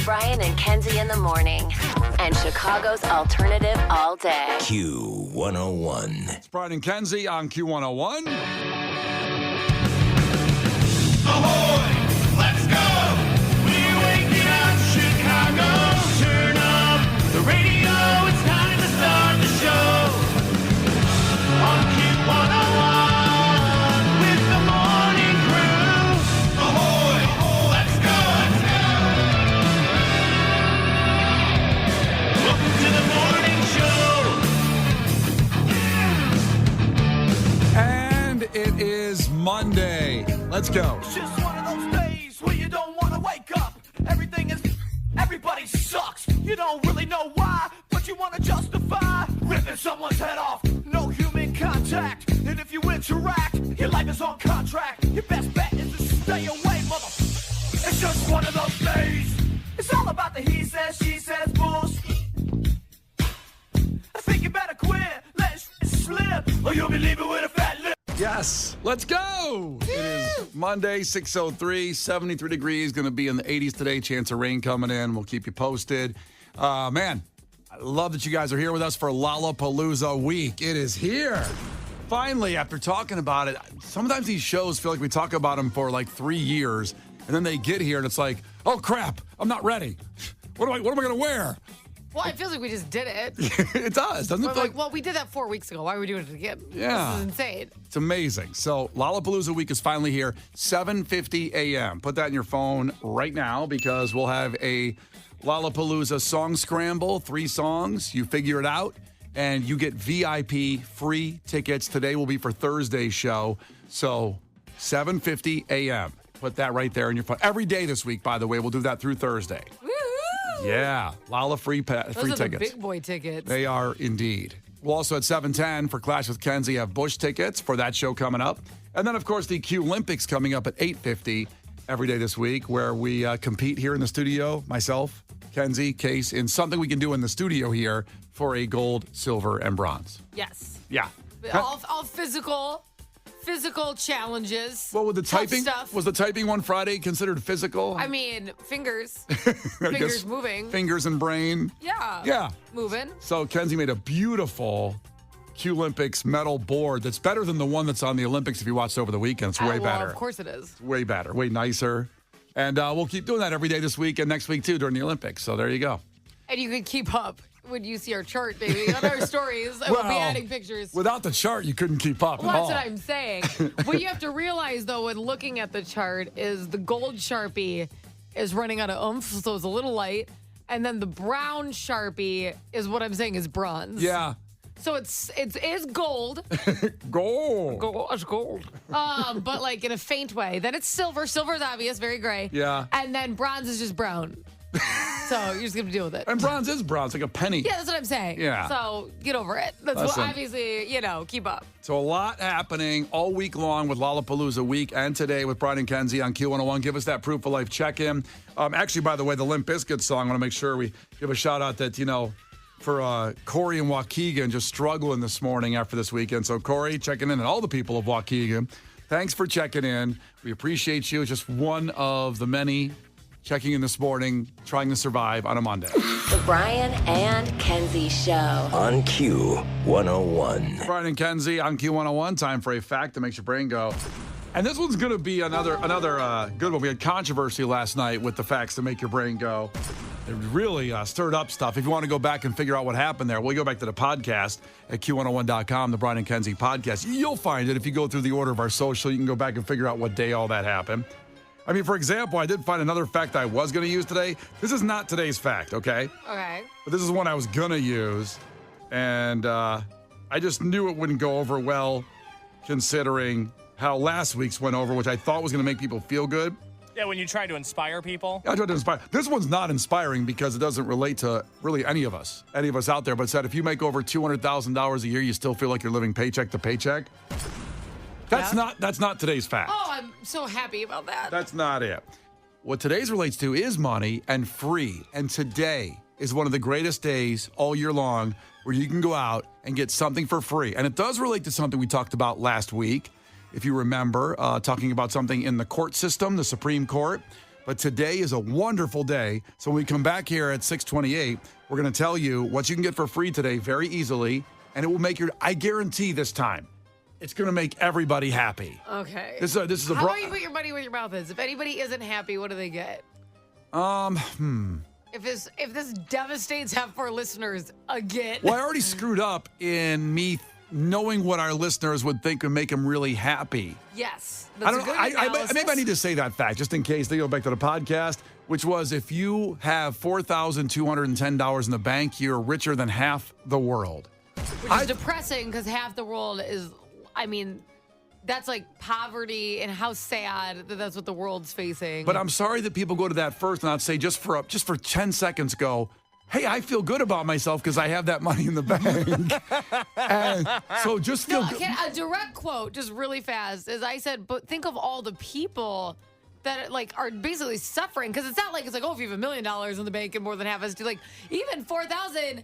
Brian and Kenzie in the morning. And Chicago's alternative all day. Q101. It's Brian and Kenzie on Q101. Ahoy! Let's go! We're waking up Chicago. Turn up the radio. It's time to start the show. On Q101 with the morning crew. Ahoy! Let's go! Welcome to the morning show. And it is Monday. Let's go. It's just one of those days where you don't want to wake up. Everybody sucks. You don't really know why, but you want to justify ripping someone's head off. No human contact, and if you interact, your life is on contract. Your best bet is to stay away, mother. It's just one of those days. It's all about the he says, she says bullshit. I think you better quit, let it slip, or you'll be leaving with a fat lip. Yes, let's go. It is Monday, 6:03, 73 degrees, going to be in the 80s today. Chance of rain coming in. We'll keep you posted. Man, I love that you guys are here with us for Lollapalooza week. It is here. Finally, after talking about it, sometimes these shows feel like we talk about them for like 3 years, and then they get here and it's like, oh crap, I'm not ready. What am I going to wear? Well, it feels like we just did it. It does, doesn't it? We're Feel like, well, we did that 4 weeks ago. Why are we doing it again? Yeah. This is insane. It's amazing. So Lollapalooza week is finally here, 7:50 a.m. Put that in your phone right now because we'll have a Lollapalooza song scramble, 3 songs. You figure it out, and you get VIP free tickets. Today will be for Thursday's show. So 7:50 a.m. Put that right there in your phone. Every day this week, by the way, we'll do that through Thursday. Woohoo! Yeah, Lolla free Those free are tickets. the big boy tickets. They are indeed. We'll also at 7:10 for Clash with Kenzie have Bush tickets for that show coming up. And then, of course, the Q Olympics coming up at 8:50 every day this week where we compete here in the studio, myself, Kenzie, Case, in something we can do in the studio here for a gold, silver, and bronze. Yes. Yeah. All physical challenges. Well, with the tough typing, stuff. was the typing one Friday considered physical? I mean, fingers. I Fingers guess moving. Fingers and brain. Yeah. Yeah. Moving. So Kenzie made a beautiful Q Olympics medal board that's better than the one that's on the Olympics if you watched over the weekend. It's way Well, better. of course it is. Way better, way nicer. And we'll keep doing that every day this week and next week, too, during the Olympics. So there you go. And you can keep up when you see our chart, baby, on our stories. And we'll be adding pictures. Without the chart, you couldn't keep up Well, at all. that's what I'm saying. What you have to realize, though, when looking at the chart is the gold Sharpie is running out of oomph, so it's a little light. And then the brown Sharpie is what I'm saying is bronze. Yeah. So it is gold. Gold. It's gold. But like in a faint way. Then it's silver. Silver is obvious, very gray. Yeah. And then bronze is just brown. So you're just going to deal with it. And bronze is bronze, like a penny. Yeah, that's what I'm saying. Yeah. So get over it. That's what, Listen. obviously, keep up. So a lot happening all week long with Lollapalooza week and today with Brian and Kenzie on Q101. Give us that proof of life check-in. Actually, by the way, the Limp Bizkit song, I want to make sure we give a shout out that, for Corey and Waukegan just struggling this morning after this weekend. So Corey checking in and all the people of Waukegan, thanks for checking in. We appreciate you. It's just one of the many checking in this morning, trying to survive on a Monday. The Brian and Kenzie Show. On Q101. Brian and Kenzie on Q101. Time for a fact that makes your brain go. And this one's going to be another good one. We had controversy last night with the facts that make your brain go. It really stirred up stuff. If you want to go back and figure out what happened there, we'll go back to the podcast at Q101.com, the Brian and Kenzie podcast. You'll find it if you go through the order of our social. You can go back and figure out what day all that happened. I mean, for example, I did find another fact I was going to use today. This is not today's fact, okay? Okay. But this is one I was going to use. And I just knew it wouldn't go over well considering how last week's went over, which I thought was going to make people feel good. Yeah, when you try to inspire people. I tried to inspire. This one's not inspiring because it doesn't relate to really any of us out there, but said if you make over $200,000 a year, you still feel like you're living paycheck to paycheck. That's not today's fact. Oh, I'm so happy about that. That's not it. What today's relates to is money and free. And today is one of the greatest days all year long where you can go out and get something for free. And it does relate to something we talked about last week. If you remember, talking about something in the court system, the Supreme Court, But today is a wonderful day. So when we come back here at 6:28, we're going to tell you what you can get for free today very easily. And it will make I guarantee this time, it's going to make everybody happy. Okay. This is a How about you put your money where your mouth is? If anybody isn't happy, what do they get? If this devastates half of our listeners again. Well, I already screwed up in me knowing what our listeners would think would make them really happy. Yes. I don't know. Maybe I need to say that fact just in case they go back to the podcast, which was if you have $4,210 in the bank, you're richer than half the world. Which is depressing because half the world is, that's like poverty, and how sad that that's what the world's facing. But I'm sorry that people go to that first and I'd say just for 10 seconds go, hey, I feel good about myself because I have that money in the bank. And so just feel good. A direct quote, just really fast, is I said, but think of all the people that are basically suffering, because it's not like it's like, oh, if you have $1 million in the bank and more than half is like even 4,000.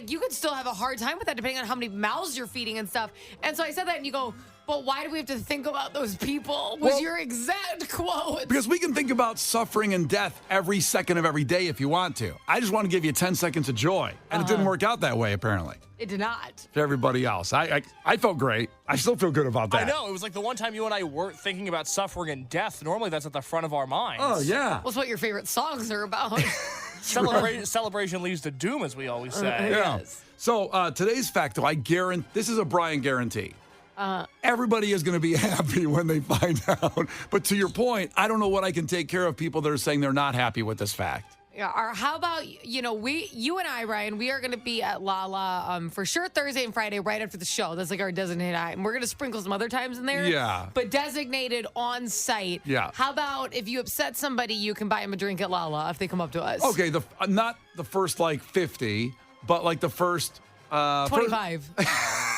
You could still have a hard time with that depending on how many mouths you're feeding and stuff. And so I said that, and you go, but why do we have to think about those people? Was your exact quote. Because we can think about suffering and death every second of every day if you want to. I just want to give you 10 seconds of joy. And it didn't work out that way, apparently. It did not. For everybody else. I felt great. I still feel good about that. I know. It was like the one time you and I weren't thinking about suffering and death. Normally that's at the front of our minds. Oh, yeah. Well, it's what your favorite songs are about. Celebration leads to doom, as we always say. Yeah. Yes. So today's fact, though, I guarantee, this is a Brian guarantee. Everybody is going to be happy when they find out. But to your point, I don't know what I can take care of people that are saying they're not happy with this fact. Yeah, or how about, you and I, Ryan, we are going to be at Lala for sure Thursday and Friday right after the show. That's like our designated time. We're going to sprinkle some other times in there. Yeah. But designated on site. Yeah. How about if you upset somebody, you can buy them a drink at Lala if they come up to us? Okay, not the first 50, but like the first 25. What?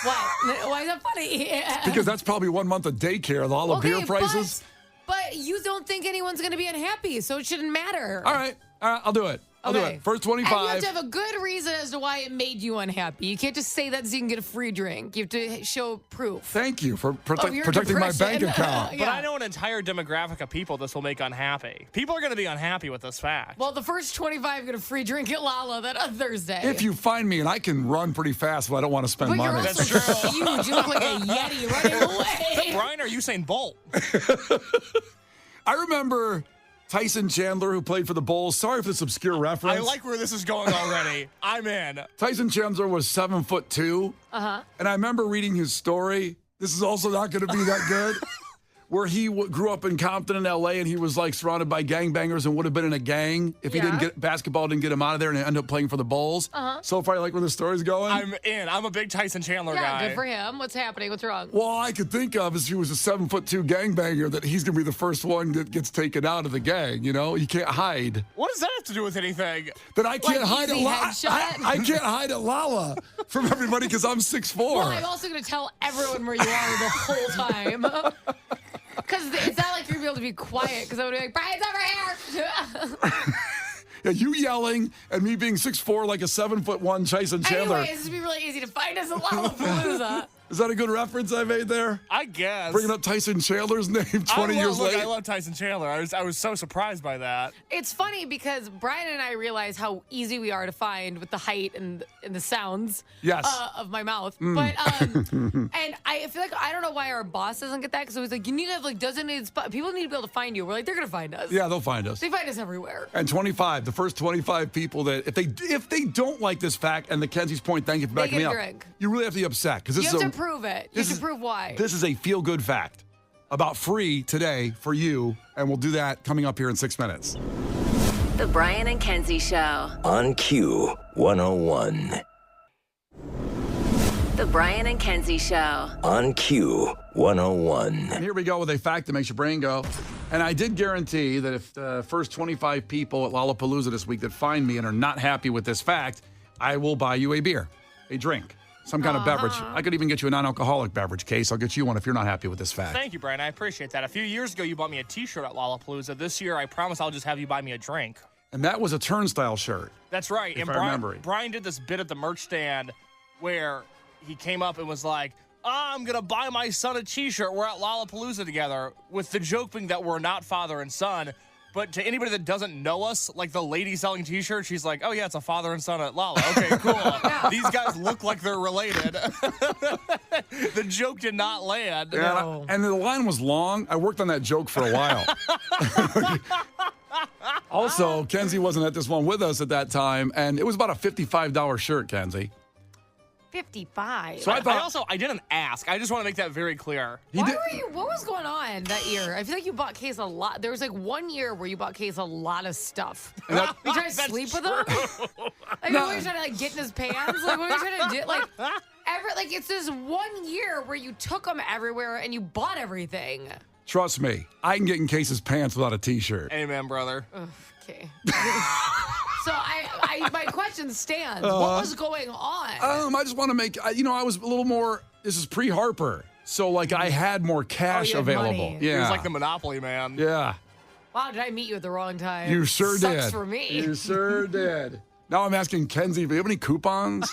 Why is that funny? Because that's probably 1 month of daycare, all the beer prices. But you don't think anyone's going to be unhappy, so it shouldn't matter. All right, I'll do it. I'll do it. First 25. And you have to have a good reason as to why it made you unhappy. You can't just say that so you can get a free drink. You have to show proof. Thank you for your protecting my bank depression. account. But I know an entire demographic of people this will make unhappy. People are going to be unhappy with this fact. Well, the first 25 get a free drink at Lala that on Thursday. If you find me, and I can run pretty fast, but I don't want to spend but money. You're also huge. You look like a Yeti running away. Brian, are you Usain Bolt? I remember Tyson Chandler, who played for the Bulls. Sorry for this obscure reference. I like where this is going already. I'm in. Tyson Chandler was 7'2". And I remember reading his story. This is also not going to be that good. Where he grew up in Compton in L.A. and he was like surrounded by gangbangers and would have been in a gang if he basketball didn't get him out of there, and ended up playing for the Bulls. So far, you like where the story's going? I'm in. I'm a big Tyson Chandler guy. Yeah, good for him. What's happening? What's wrong? Well, all I could think of is he was a 7'2" gangbanger, that he's going to be the first one that gets taken out of the gang. You know, you can't hide. What does that have to do with anything? That I can't hide at easy Lala. headshot? I can't hide at Lala from everybody because I'm 6'4". Well, I'm also going to tell everyone where you are the whole time. Because it's not like you're going to be able to be quiet, because I would be like, Brian's over here. Yeah, you yelling and me being 6'4" like a 7'1" Tyson Chandler. Anyway, this would be really easy to find us at Lollapalooza. Is that a good reference I made there? I guess. Bringing up Tyson Chandler's name 20 years Look, later. I love Tyson Chandler. I was so surprised by that. It's funny because Brian and I realize how easy we are to find with the height and the sounds of my mouth. But and I feel like I don't know why our boss doesn't get that, because it was like, you need to have like designated spot. People need to be able to find you. We're like, they're gonna find us. Yeah, they'll find us. They find us everywhere. And 25, the first 25 people that if they don't like this fact, and the Kenzie's point, thank you for backing me up. Drink. You really have to be upset because You this have is to prove it. You have to prove why. This is a feel-good fact about free today for you, and we'll do that coming up here in 6 minutes. The Brian and Kenzie Show. On Q 101. The Brian and Kenzie Show. On Q 101. And here we go with a fact that makes your brain go. And I did guarantee that if the first 25 people at Lollapalooza this week that find me and are not happy with this fact, I will buy you a beer, a drink, some kind of beverage. I could even get you a non-alcoholic beverage case. I'll get you one if you're not happy with this fact. Thank you, Brian. I appreciate that. A few years ago, you bought me a T-shirt at Lollapalooza. This year, I promise I'll just have you buy me a drink. And that was a turnstile shirt. That's right. If and I remember it. Brian did this bit at the merch stand where he came up and was like, I'm going to buy my son a T-shirt. We're at Lollapalooza together, with the joke being that we're not father and son. But to anybody that doesn't know us, like the lady selling T-shirts, she's like, "Oh yeah, it's a father and son at Lala." Okay, cool. These guys look like they're related. The joke did not land. Yeah, and the line was long. I worked on that joke for a while. Also, Kenzie wasn't at this one with us at that time, and it was about a $55 shirt, Kenzie. 55. So I didn't ask. I just want to make that very clear. What was going on that year? I feel like you bought Case a lot. There was like 1 year where you bought Case a lot of stuff. You trying to sleep with him? Like, what were you trying to like get in his pants? Like, what were you trying to do? Like, it's this 1 year where you took him everywhere and you bought everything. Trust me, I can get in Case's pants without a T-shirt. Amen, brother. Okay. So my question stands. What was going on? I just want to make, I was a little more, this is pre-Harper. So, like, I had more cash available. Money. Yeah. He was like the Monopoly man. Yeah. Wow, did I meet you at the wrong time? You sure did. Sucks for me. You sure did. Now I'm asking Kenzie, do you have any coupons?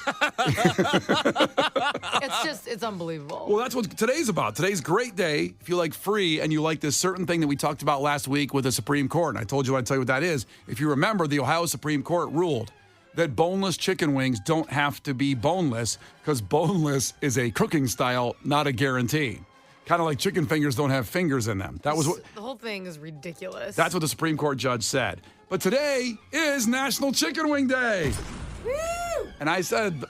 It's unbelievable. Well, that's what today's about. Today's a great day if you like free and you like this certain thing that we talked about last week with the Supreme Court. And I told you I'd tell you what that is. If you remember, the Ohio Supreme Court ruled that boneless chicken wings don't have to be boneless because boneless is a cooking style, not a guarantee. Kind of like chicken fingers don't have fingers in them. That was what the whole thing is ridiculous. That's what the Supreme Court judge said. But today is National Chicken Wing Day. Woo! And I said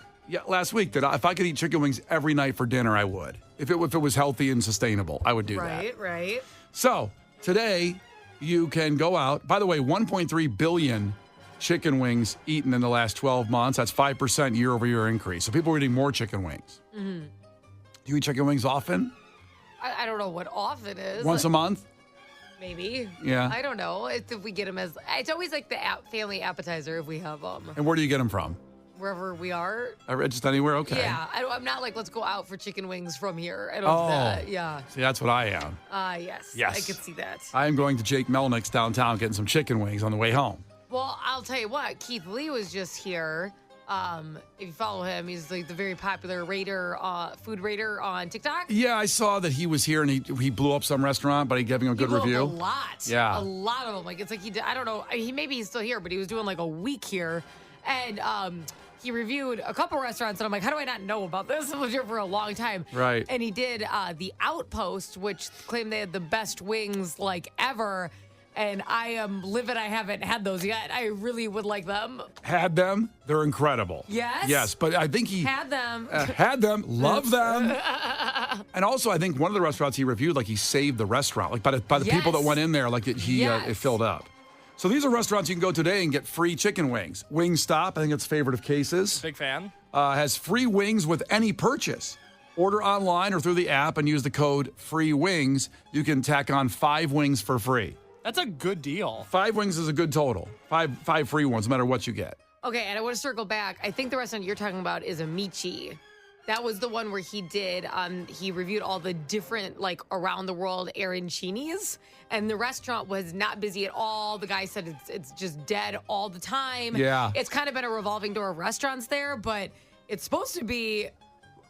last week that if I could eat chicken wings every night for dinner, I would. If it was healthy and sustainable, I would do that. Right. So today you can go out. By the way, 1.3 billion chicken wings eaten in the last 12 months. That's 5% year-over-year increase. So people are eating more chicken wings. Mm-hmm. Do you eat chicken wings often? I don't know what often is. Once a month? Maybe. Yeah. I don't know. If we get them it's always like the family appetizer if we have them. And where do you get them from? Wherever we are. Just anywhere? Okay. Yeah. I'm not like, let's go out for chicken wings from here. I don't do that. Yeah. See, that's what I am. Yes. Yes. I could see that. I am going to Jake Melnick's downtown getting some chicken wings on the way home. Well, I'll tell you what. Keith Lee was just here. If you follow him, he's like the very popular food rater on TikTok. Yeah, I saw that he was here and he blew up some restaurant, but he gave him a good review. A lot. Yeah. A lot of them. Like, it's like he did, I don't know. Maybe he's still here, but he was doing like a week here. And he reviewed a couple restaurants, and I'm like, how do I not know about this? I was here for a long time. Right. And he did the Outpost, which claimed they had the best wings like ever. And I am livid I haven't had those yet. I really would like them. Had them? They're incredible. Yes? Yes, but I think he... Had them. Had them. Love them. And also, I think one of the restaurants he reviewed, like he saved the restaurant. Like by the people that went in there, like it filled up. So these are restaurants you can go today and get free chicken wings. Wingstop, I think it's favorite of Cases. Big fan. Has free wings with any purchase. Order online or through the app and use the code FREEWINGS. You can tack on 5 wings for free. That's a good deal. 5 wings is a good total. Five free ones, no matter what you get. Okay, and I want to circle back. I think the restaurant you're talking about is Amici. That was the one where he reviewed all the different, like, around the world arancinis. And the restaurant was not busy at all. The guy said it's just dead all the time. Yeah. It's kind of been a revolving door of restaurants there, but it's supposed to be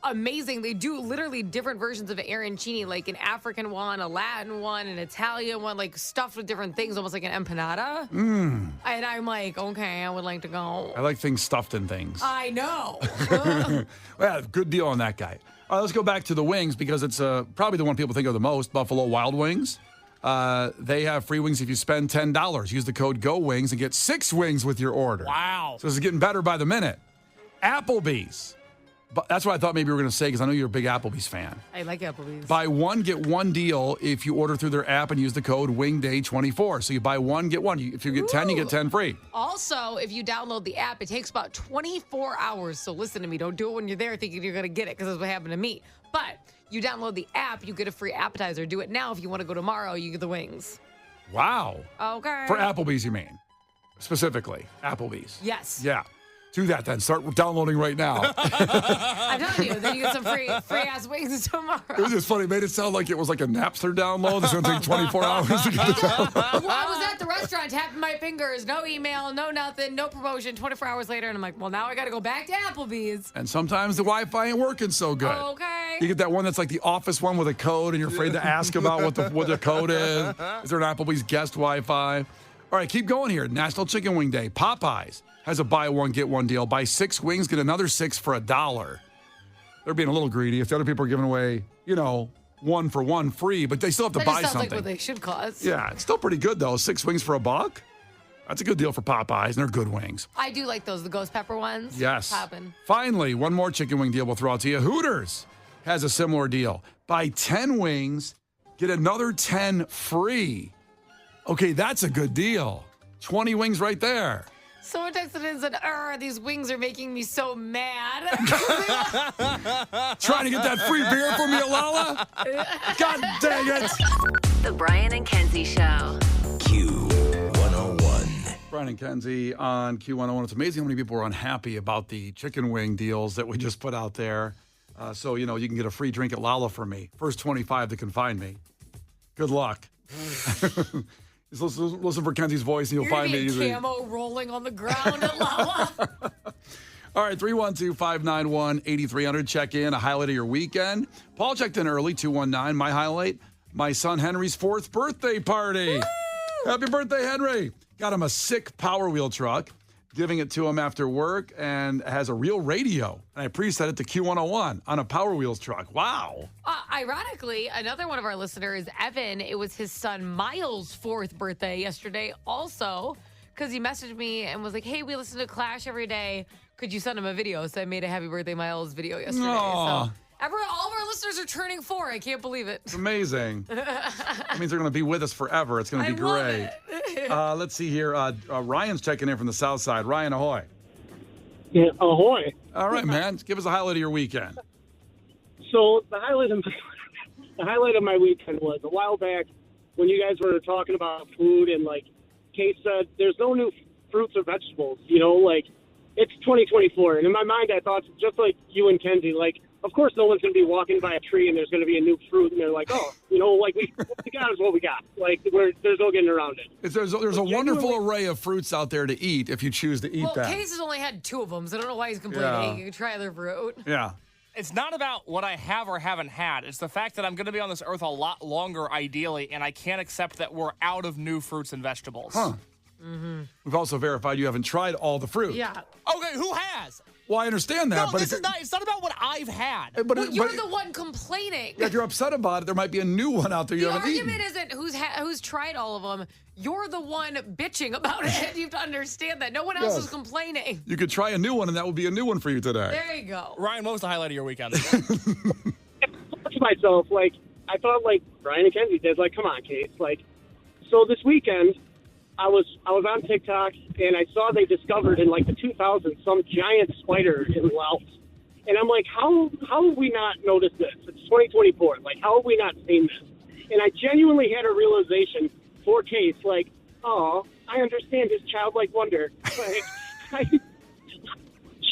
amazing. They do literally different versions of arancini, like an African one, a Latin one, an Italian one, like stuffed with different things, almost like an empanada. And I'm like, okay, I would like to go. I like things stuffed in things. I know. Yeah, good deal on that guy. All right, let's go back to the wings because it's probably the one people think of the most, Buffalo Wild Wings. They have free wings if you spend $10. Use the code GOWINGS and get 6 wings with your order. Wow. So this is getting better by the minute. Applebee's. But that's what I thought maybe you were going to say because I know you're a big Applebee's fan. I like Applebee's. Buy one, get one deal if you order through their app and use the code WINGDAY24. So you buy one, get one. If you get 10, you get 10 free. Also, if you download the app, it takes about 24 hours. So listen to me. Don't do it when you're there thinking you're going to get it because that's what happened to me. But you download the app, you get a free appetizer. Do it now. If you want to go tomorrow, you get the wings. Wow. Okay. For Applebee's, you mean? Specifically, Applebee's. Yes. Yeah. Do that then. Start downloading right now. I'm telling you, then you get some free ass wings tomorrow. It was just funny. It made it sound like it was like a Napster download. It's going to take 24 hours to get the download. Well, I was at the restaurant tapping my fingers. No email, no nothing, no promotion. 24 hours later, and I'm like, well, now I got to go back to Applebee's. And sometimes the Wi-Fi ain't working so good. Okay. You get that one that's like the office one with a code, and you're afraid to ask about what the code is. Is there an Applebee's guest Wi-Fi? All right, keep going here. National Chicken Wing Day. Popeyes has a buy one, get one deal. Buy 6 wings, get another 6 for $1. They're being a little greedy. If the other people are giving away, 1 for 1 free, but they still have to That buy just sounds something. like what they should cost. Yeah, it's still pretty good, though. 6 wings for $1. That's a good deal for Popeyes, and they're good wings. I do like those, the ghost pepper ones. Yes. Poppin'. Finally, one more chicken wing deal we'll throw out to you. Hooters has a similar deal. Buy 10 wings, get another 10 free. Okay, that's a good deal. 20 wings right there. Someone texted in and said, these wings are making me so mad. Trying to get that free beer for me, Lala? God dang it. The Brian and Kenzie Show. Q101. Brian and Kenzie on Q101. It's amazing how many people are unhappy about the chicken wing deals that we just put out there. So, you can get a free drink at Lala from me. First 25 that can find me. Good luck. Just listen for Kenzie's voice and you'll You're find me gonna be easily. camo rolling on the ground at Lala. All right, 312-591-8300. Check in. A highlight of your weekend. Paul checked in early, 219. My highlight, my son Henry's 4th birthday party. Woo! Happy birthday, Henry. Got him a sick Power Wheel truck, giving it to him after work, and has a real radio. And I preset it to Q101 on a Power Wheels truck. Wow. Ironically, another one of our listeners, Evan, it was his son Miles' 4th birthday yesterday also, because he messaged me and was like, hey, we listen to Clash every day. Could you send him a video? So I made a Happy Birthday Miles video yesterday. Aw. So all of our listeners are turning 4. I can't believe it. It's amazing. That means they're going to be with us forever. It's going to be love great. it. Let's see here. Ryan's checking in from the south side. Ryan, ahoy. Yeah, ahoy. All right, man. Give us a highlight of your weekend. So the highlight of my weekend was a while back when you guys were talking about food and Kate said there's no new fruits or vegetables. It's 2024, and in my mind I thought just like you and Kenzie, of course no one's going to be walking by a tree and there's going to be a new fruit and they're like, oh, what we got is what we got. There's no getting around it. There's a wonderful array of fruits out there to eat if you choose to eat Well, them. Case has only had 2 of them, so I don't know why he's complaining. Yeah. You can try other fruit. Yeah. It's not about what I have or haven't had. It's the fact that I'm going to be on this earth a lot longer, ideally, and I can't accept that we're out of new fruits and vegetables. Huh. Mm-hmm. We've also verified you haven't tried all the fruit. Yeah. Okay, who has? Well, I understand that, No, but it's not about what I've had. But You're the one complaining. if you're upset about it, there might be a new one out there you The haven't argument eaten. isn't who's tried all of them. You're the one bitching about it. You have to understand that. No one else Yes. is complaining. You could try a new one, and that would be a new one for you today. There you go. Ryan, what was the highlight of your weekend? To myself, I thought Brian and Kenzie did, come on, Kate. So this weekend, I was on TikTok and I saw they discovered in the 2000s some giant spider in Laos, and I'm like, how have we not noticed this? It's 2024. How have we not seen this? And I genuinely had a realization for Case, oh, I understand his childlike wonder. I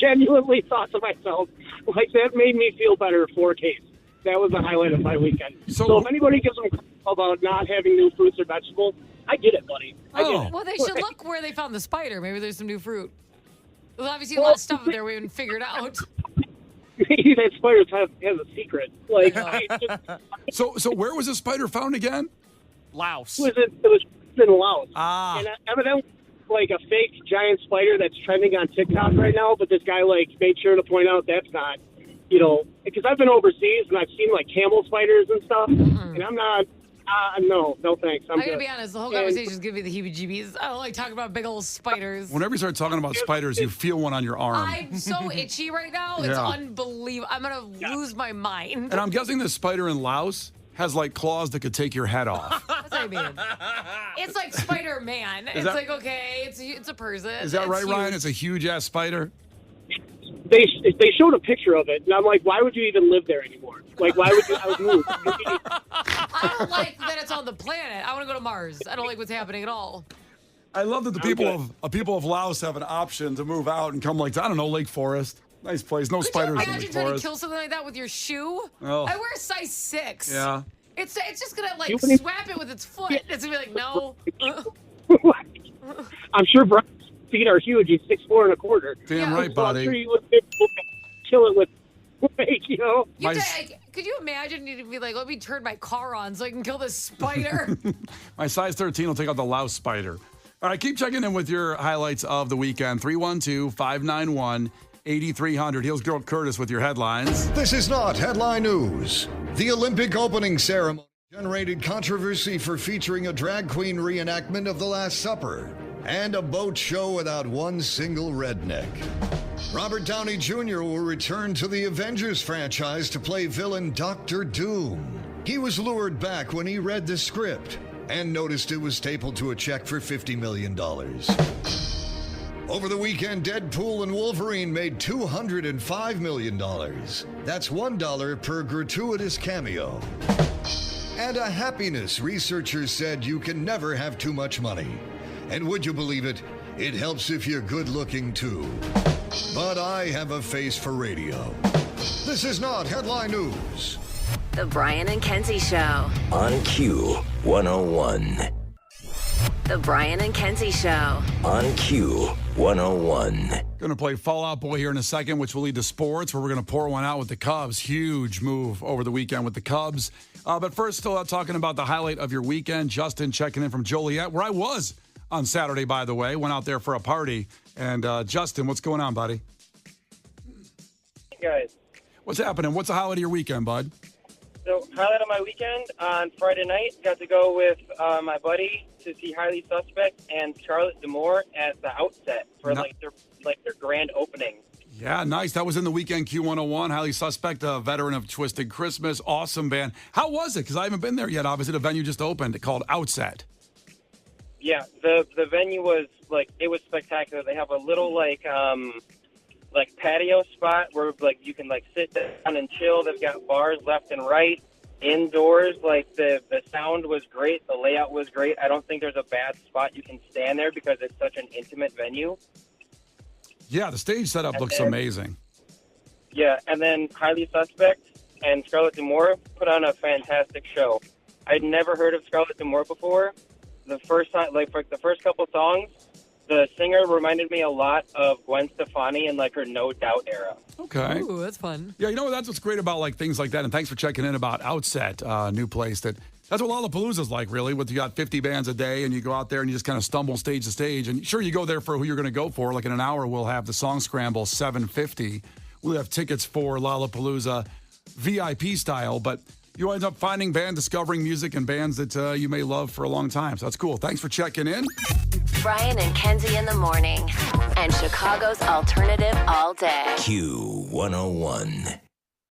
genuinely thought to myself, that made me feel better for Case. That was the highlight of my weekend. So if anybody gives them crap about not having new fruits or vegetables, I get it, buddy. I get it. Well, they should look where they found the spider. Maybe there's some new fruit. There's obviously a lot of stuff up there we haven't figured out. Maybe that spider has a secret. So where was the spider found again? Laos. It was in Laos. Ah. And evidently, a fake giant spider that's trending on TikTok right now, but this guy, made sure to point out that's not, because I've been overseas and I've seen, camel spiders and stuff, and I'm not, no thanks. I'm going to be honest, the whole conversation is giving me the heebie-jeebies. I don't like talking about big old spiders. Whenever you start talking about spiders, you feel one on your arm. I'm so itchy right now. It's unbelievable. I'm going to lose my mind. And I'm guessing this spider in Laos has claws that could take your head off. That's what I mean. It's like Spider-Man. It's okay, it's a person. Is that right, huge. Ryan? It's a huge-ass spider? They showed a picture of it, and I'm like, why would you even live there anymore? Why would you? I would move. I don't like that it's on the planet. I want to go to Mars. I don't like what's happening at all. I love that the people of Laos have an option to move out and come I don't know, Lake Forest. Nice place. No spiders in Imagine Lake trying to Forest. kill something like that with your shoe. Oh. I wear a size 6. Yeah. It's just gonna swap it with its foot. It's gonna be like, no. I'm sure Brian's feet are huge. He's 6'4" and 1/4. Damn Yeah. right, buddy. I'm sure you would kill it with, Could you imagine you'd be like, let me turn my car on so I can kill this spider? My size 13 will take out the Laos spider. All right, keep checking in with your highlights of the weekend. 312-591-8300. Here's Girl Curtis with your headlines. This is not headline news. The Olympic opening ceremony generated controversy for featuring a drag queen reenactment of The Last Supper and a boat show without one single redneck. Robert Downey Jr. will return to the Avengers franchise to play villain Dr. Doom. He was lured back when he read the script and noticed it was stapled to a check for $50 million. Over the weekend, Deadpool and Wolverine made $205 million. That's $1 per gratuitous cameo. And a happiness researcher said you can never have too much money. And would you believe it? It helps if you're good looking too. But I have a face for radio. This is not headline news. The Brian and Kenzie Show. On Q101. The Brian and Kenzie Show. On Q101. Going to play Fall Out Boy here in a second, which will lead to sports, where we're going to pour one out with the Cubs. Huge move over the weekend with the Cubs. But first, still talking about the highlight of your weekend. Justin checking in from Joliet, where I was on Saturday, by the way. Went out there for a party. And Justin, what's going on, buddy? Hey, guys. What's happening? What's the highlight of your weekend, bud? So, highlight of my weekend, on Friday night, got to go with my buddy to see Highly Suspect and Charlotte D'Amour at the Outset for their grand opening. Yeah, nice. That was in the weekend Q101. Highly Suspect, a veteran of Twisted Christmas. Awesome band. How was it? Because I haven't been there yet. Obviously, the venue just opened called Outset. Yeah, the venue was, it was spectacular. They have a little, patio spot where, you can, sit down and chill. They've got bars left and right. Indoors, the sound was great. The layout was great. I don't think there's a bad spot you can stand there because it's such an intimate venue. Yeah, the stage setup looks amazing. Yeah, and then Highly Suspect and Scarlett D'Amour put on a fantastic show. I'd never heard of Scarlett D'Amour before. The first time, for the first couple songs, the singer reminded me a lot of Gwen Stefani in her No Doubt era. Okay. Ooh, that's fun. Yeah, that's what's great about things like that. And thanks for checking in about Outset, new place that's what Lollapalooza's like, really. With you got 50 bands a day, and you go out there and you just kind of stumble stage to stage. And sure, you go there for who you're going to go for. In an hour, we'll have the Song Scramble 750. We'll have tickets for Lollapalooza VIP style, but you end up discovering music and bands that you may love for a long time. So that's cool. Thanks for checking in. Brian and Kenzie in the morning. And Chicago's alternative all day. Q101.